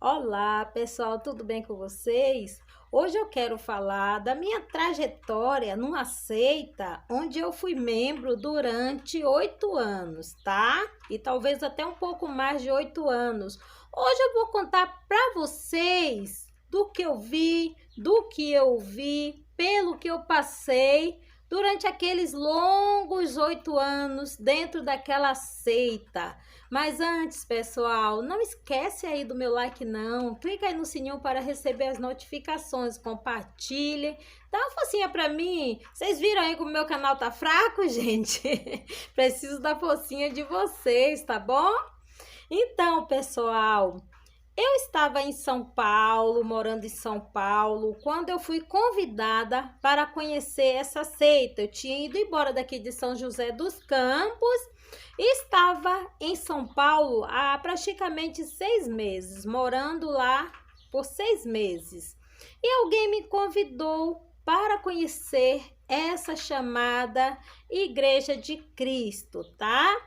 Olá, pessoal, tudo bem com vocês? Hoje eu quero falar da minha trajetória numa seita onde eu fui membro durante 8 anos, tá? E talvez até um pouco mais de 8 anos. Hoje eu vou contar para vocês do que eu vi, do que eu vi, pelo que eu passei durante aqueles longos 8 anos dentro daquela seita. Mas antes, pessoal, não esquece aí do meu like não. Clica aí no sininho para receber as notificações, compartilhe. Dá uma forcinha para mim. Vocês viram aí como meu canal tá fraco, gente? Preciso da forcinha de vocês, tá bom? Então, pessoal, eu estava em São Paulo, morando em São Paulo, quando eu fui convidada para conhecer essa seita. Eu tinha ido embora daqui de São José dos Campos e estava em São Paulo há praticamente 6 meses, morando lá por 6 meses. E alguém me convidou para conhecer essa chamada Igreja de Cristo, tá?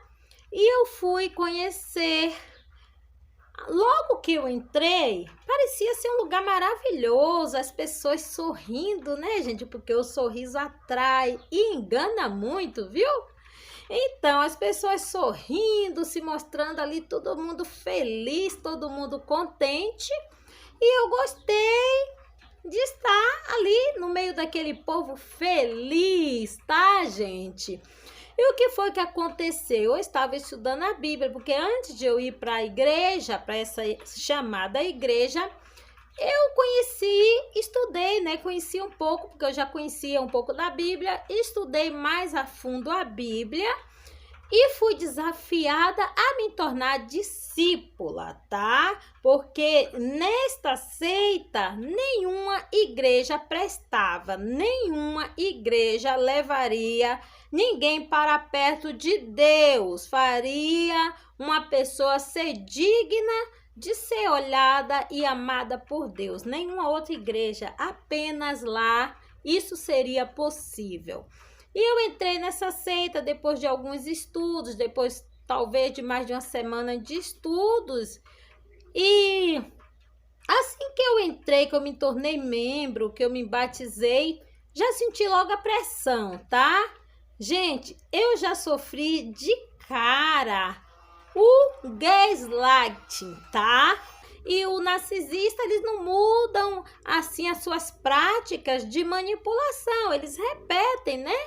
E eu fui conhecer. Logo que eu entrei, parecia ser um lugar maravilhoso, as pessoas sorrindo, né, gente? Porque o sorriso atrai e engana muito, viu? Então, as pessoas sorrindo, se mostrando ali, todo mundo feliz, todo mundo contente. E eu gostei de estar ali no meio daquele povo feliz, tá, gente? E o que foi que aconteceu? Eu estava estudando a Bíblia, porque antes de eu ir para a igreja, para essa chamada igreja, eu estudei, né? Conheci um pouco, porque eu já conhecia um pouco da Bíblia, estudei mais a fundo a Bíblia e fui desafiada a me tornar discípula, tá? Porque nesta seita nenhuma igreja prestava, nenhuma igreja levaria ninguém para perto de Deus, faria uma pessoa ser digna de ser olhada e amada por Deus. Nenhuma outra igreja, apenas lá, isso seria possível. E eu entrei nessa seita depois de alguns estudos, depois talvez de mais de uma semana de estudos. E assim que eu entrei, que eu me tornei membro, que eu me batizei, já senti logo a pressão, tá? Gente, eu já sofri de cara o gaslighting, tá? E o narcisista, eles não mudam assim as suas práticas de manipulação, eles repetem, né?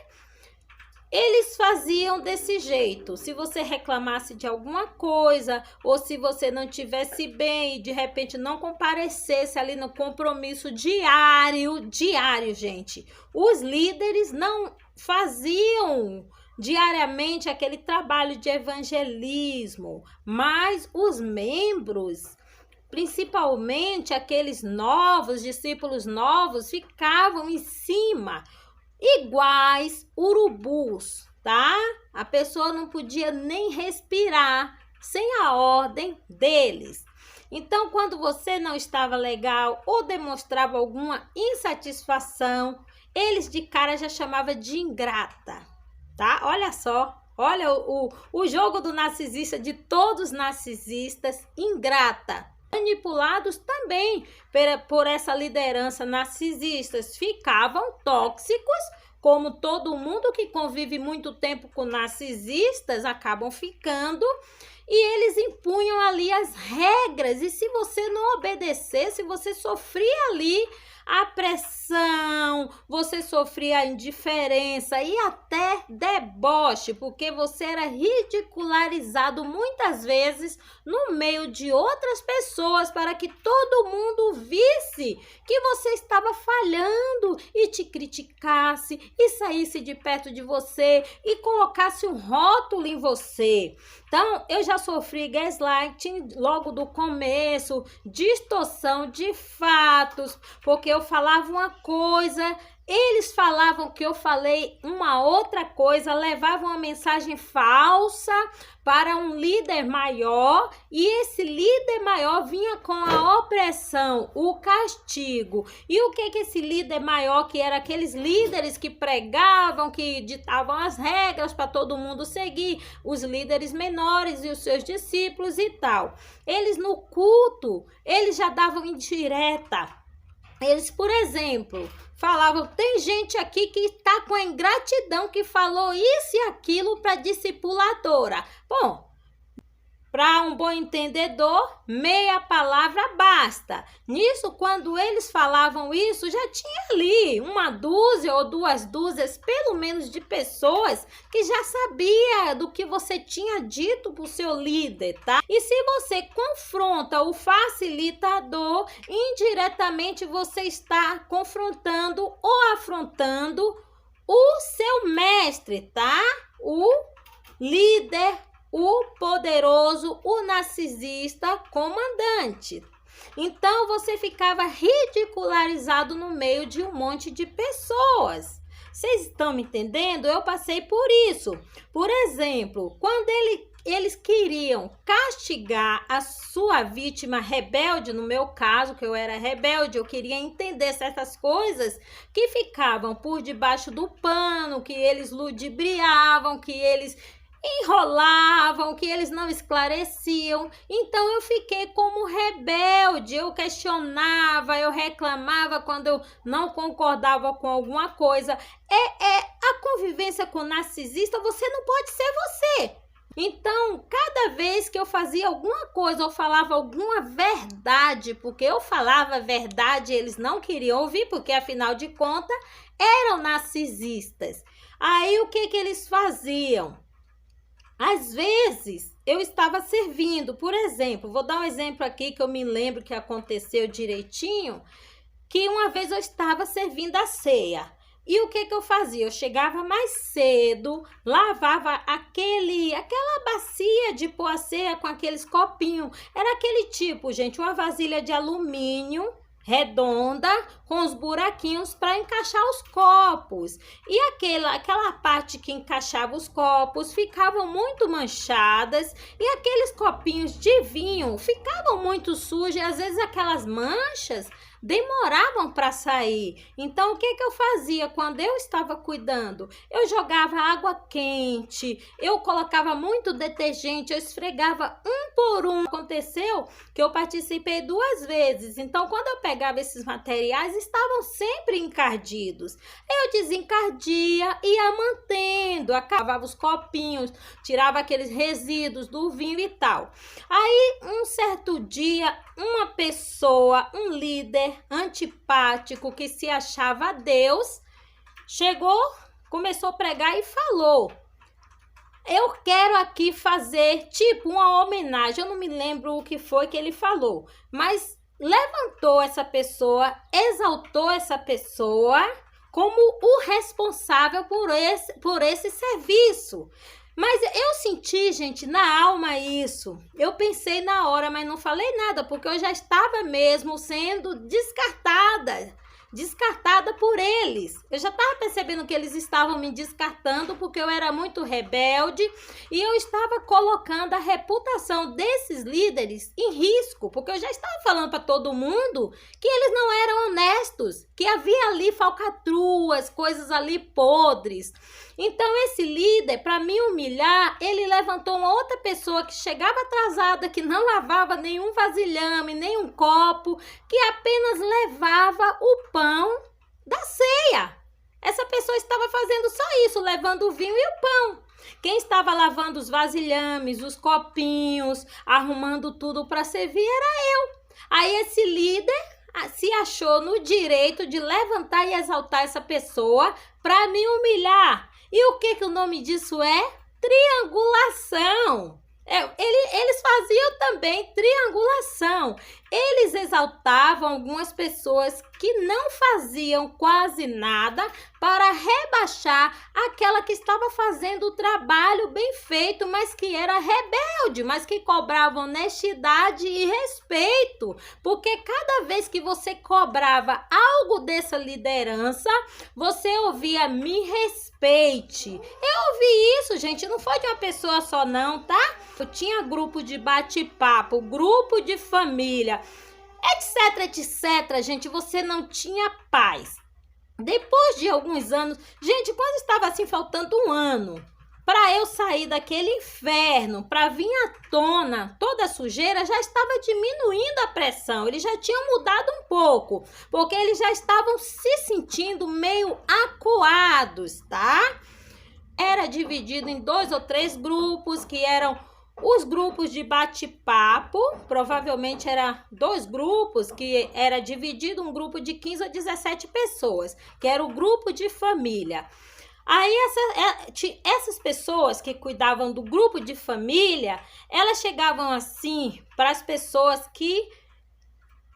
Eles faziam desse jeito. Se você reclamasse de alguma coisa, ou se você não tivesse bem e de repente não comparecesse ali no compromisso diário, gente, os líderes não faziam diariamente aquele trabalho de evangelismo, mas os membros, principalmente aqueles novos, discípulos novos, ficavam em cima, iguais urubus, tá? A pessoa não podia nem respirar sem a ordem deles. Então, quando você não estava legal ou demonstrava alguma insatisfação, eles de cara já chamavam de ingrata, tá? Olha só, olha o jogo do narcisista, de todos os narcisistas, ingrata. Manipulados também por essa liderança narcisistas, ficavam tóxicos, como todo mundo que convive muito tempo com narcisistas acabam ficando, e eles impunham ali as regras, e se você não obedecesse, você sofria ali a pressão, você sofria a indiferença e até deboche, porque você era ridicularizado muitas vezes no meio de outras pessoas, para que todo mundo visse que você estava falhando e te criticasse e saísse de perto de você e colocasse um rótulo em você. Então, eu já sofri gaslighting logo do começo, distorção de fatos, porque eu eu falava uma coisa, eles falavam que eu falei uma outra coisa, levavam uma mensagem falsa para um líder maior, e esse líder maior vinha com a opressão, o castigo. E o que esse líder maior, que era aqueles líderes que pregavam, que ditavam as regras para todo mundo seguir, os líderes menores e os seus discípulos e tal. Eles no culto, eles já davam indireta. Eles, por exemplo, falavam, tem gente aqui que está com a ingratidão, que falou isso e aquilo para a discipuladora. Bom, para um bom entendedor, meia palavra basta. Nisso, quando eles falavam isso, já tinha ali uma dúzia ou duas dúzias, pelo menos, de pessoas que já sabia do que você tinha dito para o seu líder, tá? E se você confronta o facilitador, indiretamente você está confrontando ou afrontando o seu mestre, tá? O líder, o poderoso, o narcisista comandante. Então, você ficava ridicularizado no meio de um monte de pessoas. Vocês estão me entendendo? Eu passei por isso. Por exemplo, quando eles queriam castigar a sua vítima rebelde, no meu caso, que eu era rebelde, eu queria entender certas coisas que ficavam por debaixo do pano, que eles ludibriavam, que eles enrolavam, que eles não esclareciam. Então eu fiquei como rebelde, eu questionava, eu reclamava quando eu não concordava com alguma coisa. A convivência com o narcisista, você não pode ser você. Então, cada vez que eu fazia alguma coisa ou falava alguma verdade, porque eu falava verdade, eles não queriam ouvir, porque afinal de contas eram narcisistas. Aí o que eles faziam? Às vezes, eu estava servindo, por exemplo, vou dar um exemplo aqui que eu me lembro que aconteceu direitinho, que uma vez eu estava servindo a ceia. E o que eu fazia? Eu chegava mais cedo, lavava aquela bacia de pôr a ceia com aqueles copinhos. Era aquele tipo, gente, uma vasilha de alumínio, redonda, com os buraquinhos para encaixar os copos. E aquela parte que encaixava os copos ficavam muito manchadas, e aqueles copinhos de vinho ficavam muito sujos, e às vezes aquelas manchas demoravam para sair. Então, o que eu fazia quando eu estava cuidando? Eu jogava água quente, eu colocava muito detergente, eu esfregava um por um. Aconteceu que eu participei 2 vezes, então quando eu pegava esses materiais, estavam sempre encardidos. Eu desencardia, ia mantendo, acabava os copinhos, tirava aqueles resíduos do vinho e tal. Aí, um certo dia, uma pessoa, um líder antipático que se achava Deus, chegou, começou a pregar e falou: eu quero aqui fazer tipo uma homenagem. Eu não me lembro o que foi que ele falou, mas levantou essa pessoa, exaltou essa pessoa como o responsável por esse serviço. Mas eu senti, gente, na alma isso. Eu pensei na hora, mas não falei nada, porque eu já estava mesmo sendo descartada por eles. Eu já estava percebendo que eles estavam me descartando porque eu era muito rebelde, e eu estava colocando a reputação desses líderes em risco, porque eu já estava falando para todo mundo que eles não eram honestos, que havia ali falcatruas, coisas ali podres. Então, esse líder, para me humilhar, ele levantou uma outra pessoa que chegava atrasada, que não lavava nenhum vasilhame, nenhum copo, que apenas levava o pão da ceia. Essa pessoa estava fazendo só isso, levando o vinho e o pão. Quem estava lavando os vasilhames, os copinhos, arrumando tudo para servir era eu. Aí esse líder se achou no direito de levantar e exaltar essa pessoa para me humilhar. E o que o nome disso é? Triangulação. Eles faziam também triangulação. Eles exaltavam algumas pessoas que não faziam quase nada para rebaixar aquela que estava fazendo o trabalho bem feito, mas que era rebelde, mas que cobrava honestidade e respeito, porque cada vez que você cobrava algo dessa liderança, você ouvia me respeite. Eu ouvi isso, gente, não foi de uma pessoa só não, tá? Eu tinha grupo de bate-papo, grupo de família, etc, etc, gente, você não tinha paz. Depois de alguns anos, gente, quando estava assim faltando um ano para eu sair daquele inferno, para vir à tona toda a sujeira, já estava diminuindo a pressão, eles já tinham mudado um pouco, porque eles já estavam se sentindo meio acuados, tá? Era dividido em 2 ou 3 grupos, que eram os grupos de bate-papo, provavelmente eram 2 grupos, que era dividido um grupo de 15 ou 17 pessoas, que era o grupo de família. Aí essas pessoas que cuidavam do grupo de família, elas chegavam assim para as pessoas que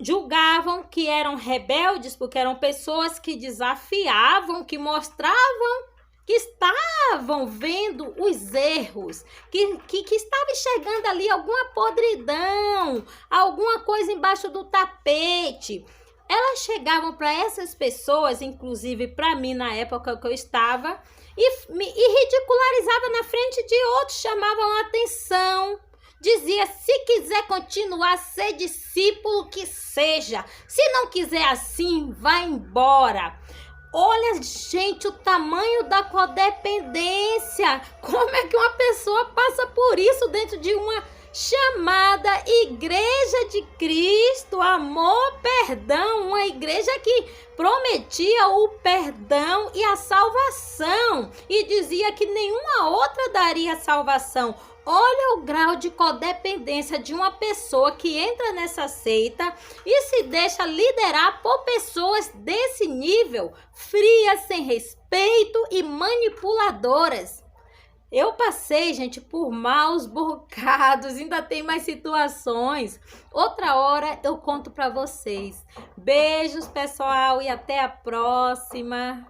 julgavam que eram rebeldes, porque eram pessoas que desafiavam, que mostravam que estavam vendo os erros, que estava enxergando ali alguma podridão, alguma coisa embaixo do tapete. Elas chegavam para essas pessoas, inclusive para mim na época que eu estava, e ridicularizavam na frente de outros, chamavam a atenção. Dizia, se quiser continuar a ser discípulo, que seja. Se não quiser assim, vai embora. Olha, gente, o tamanho da codependência. Como é que uma pessoa passa por isso dentro de uma chamada Igreja de Cristo, amor, perdão, uma igreja que prometia o perdão e a salvação e dizia que nenhuma outra daria salvação. Olha o grau de codependência de uma pessoa que entra nessa seita e se deixa liderar por pessoas desse nível, frias, sem respeito e manipuladoras. Eu passei, gente, por maus bocados, ainda tem mais situações. Outra hora eu conto para vocês. Beijos, pessoal, e até a próxima.